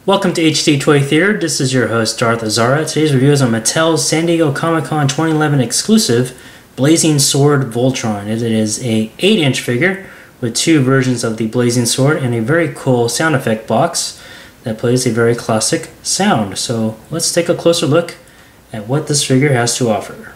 Welcome to HD Toy Theater. This is your host, Darth Azara. Today's review is on Mattel's San Diego Comic-Con 2011 exclusive Blazing Sword Voltron. It is a 8-inch figure with two versions of the Blazing Sword and a very cool sound effect box that plays a very classic sound. So let's take a closer look at what this figure has to offer.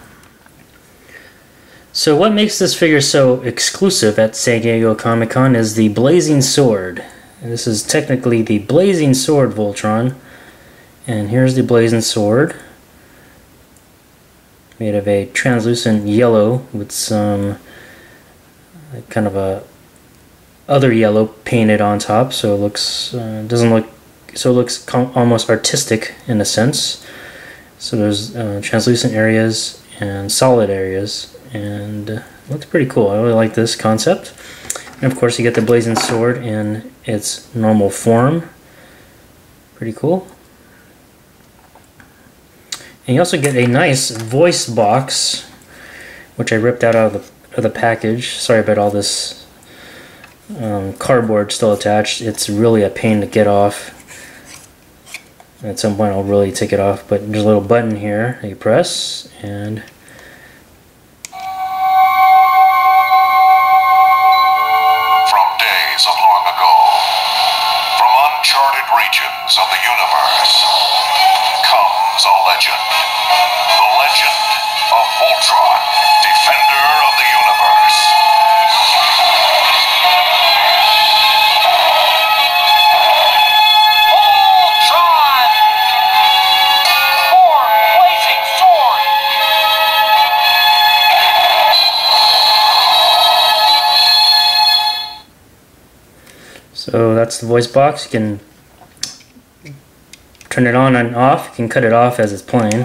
So what makes this figure so exclusive at San Diego Comic-Con is the Blazing Sword. And this is technically the Blazing Sword Voltron. And here's the Blazing Sword, made of a translucent yellow with some kind of a other yellow painted on top, so it looks looks almost artistic in a sense. So there's translucent areas and solid areas, and it looks pretty cool. I really like this concept. And of course you get the Blazing Sword in its normal form. Pretty cool. And you also get a nice voice box, which I ripped out of the package. Sorry about all this cardboard still attached. It's really a pain to get off. At some point I'll really take it off, but there's a little button here that you press, and regions of the universe comes a legend. The legend of Voltron, defender of the universe. Voltron! Form blazing sword! So that's the voice box. You can turn it on and off. You can cut it off as it's playing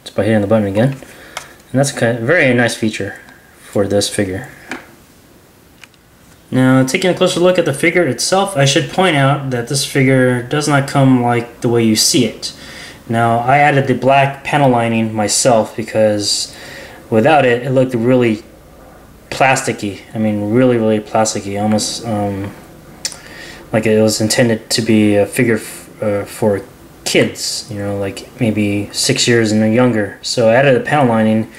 just by hitting the button again. And that's a very nice feature for this figure. Now, taking a closer look at the figure itself, I should point out that this figure does not come like the way you see it. Now, I added the black panel lining myself because without it, it looked really plasticky. I mean, really plasticky, almost like it was intended to be a figure for kids, you know, like maybe 6 years and younger. So I added the panel lining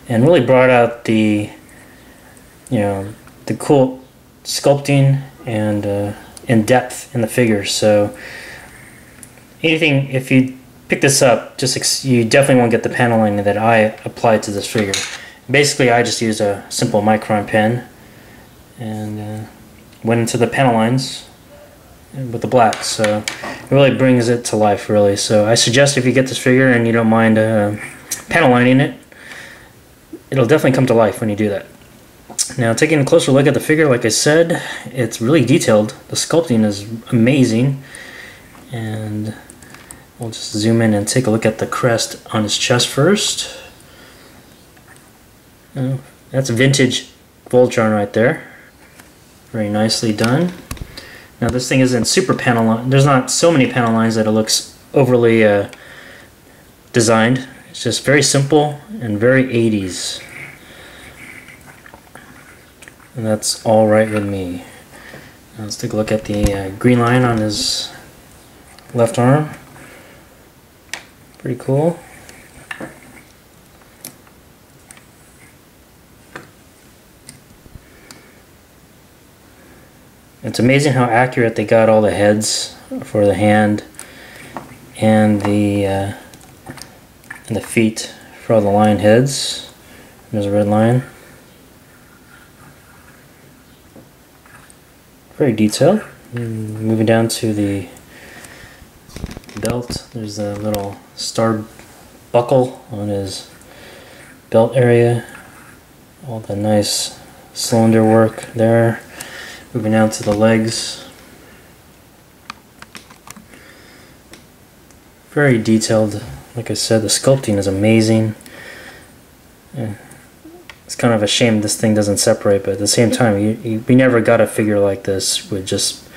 and really brought out the, you know, the cool sculpting and in depth in the figure. So anything, if you pick this up, you definitely won't get the panel lining that I applied to this figure. Basically, I just used a simple micron pen and went into the panel lines with the black, so it really brings it to life, really. So I suggest if you get this figure and you don't mind panel lining it, it'll definitely come to life when you do that. Now, taking a closer look at the figure, like I said, it's really detailed. The sculpting is amazing, and we'll just zoom in and take a look at the crest on his chest first. That's vintage Voltron right there. Very nicely done. Now this thing isn't super panel line. There's not so many panel lines that it looks overly designed. It's just very simple and very 80s. And that's all right with me. Now let's take a look at the green line on his left arm. Pretty cool. It's amazing how accurate they got all the heads for the hand and the feet for all the lion heads. There's a red lion. Very detailed. Moving down to the belt, there's a little star buckle on his belt area. All the nice cylinder work there. Moving down to the legs. Very detailed. Like I said, the sculpting is amazing. It's kind of a shame this thing doesn't separate, but at the same time, we never got a figure like this with just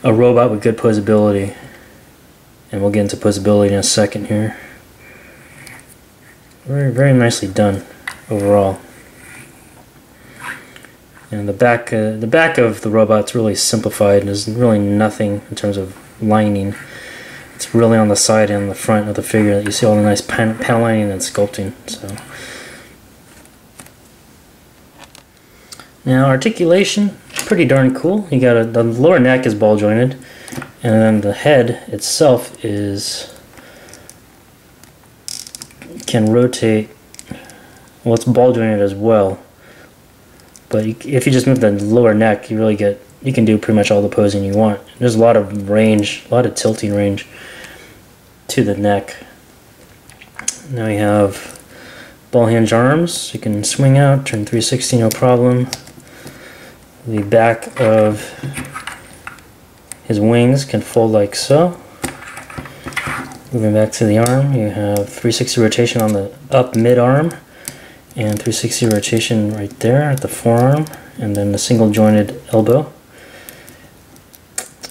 a robot with good posability. And we'll get into posability in a second here. Very nicely done overall. And the back of the robot's really simplified. There's really nothing in terms of lining. It's really on the side and the front of the figure that you see all the nice panel lining and sculpting. So now articulation, pretty darn cool. You got the lower neck is ball jointed, and then the head itself can rotate. Well, it's ball jointed as well, but if you just move the lower neck, you can do pretty much all the posing you want. There's a lot of range, a lot of tilting range to the neck. Now you have ball hinge arms. You can swing out, turn 360, no problem. The back of his wings can fold like so. Moving back to the arm, you have 360 rotation on the up mid arm, and 360 rotation right there at the forearm, and then the single jointed elbow.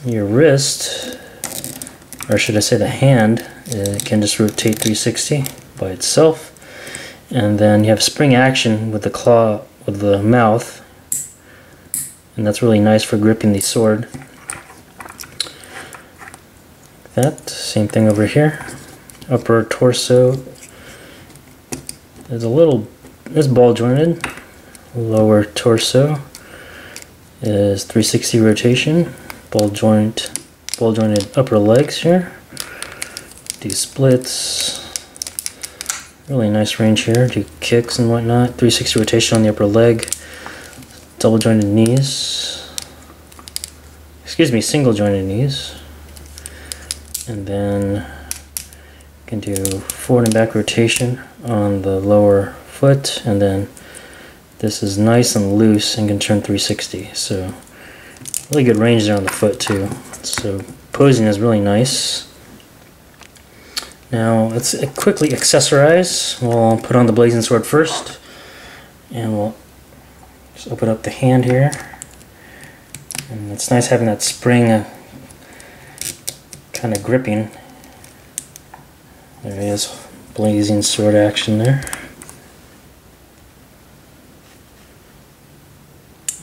Your wrist, or should I say the hand, can just rotate 360 by itself, and then you have spring action with the claw, with the mouth, and that's really nice for gripping the sword. That same thing over here. Upper torso is ball jointed. Lower torso is 360 rotation. Ball jointed upper legs here. These splits, really nice range here. Do kicks and whatnot. 360 rotation on the upper leg. Double jointed knees. Excuse me, single jointed knees. And then you can do forward and back rotation on the lower foot, and then this is nice and loose and can turn 360. So really good range there on the foot too. So posing is really nice. Now let's quickly accessorize. We'll put on the blazing sword first, and we'll just open up the hand here. And it's nice having that spring kind of gripping. There he is, blazing sword action there.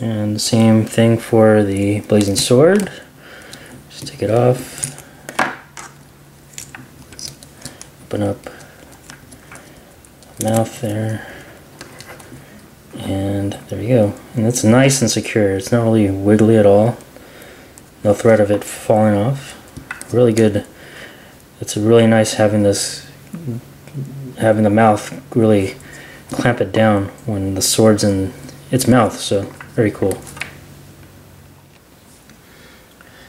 And the same thing for the blazing sword. Just take it off. Open up the mouth there. And there you go. And it's nice and secure. It's not really wiggly at all. No threat of it falling off. Really good. It's really nice having the mouth really clamp it down when the sword's in its mouth. So very cool.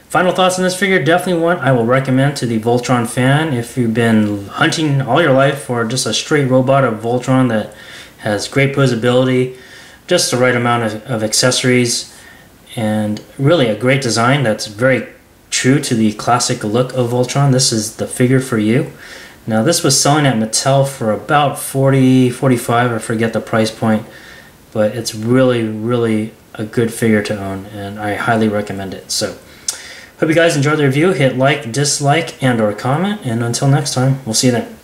Final thoughts on this figure, definitely one I will recommend to the Voltron fan. If you've been hunting all your life for just a straight robot of Voltron that has great posability, just the right amount of accessories, and really a great design that's very true to the classic look of Voltron, this is the figure for you. Now this was selling at Mattel for about $40, $45, I forget the price point, but it's really a good figure to own, and I highly recommend it. So hope you guys enjoyed the review. Hit like, dislike, and or comment, and until next time, we'll see you then.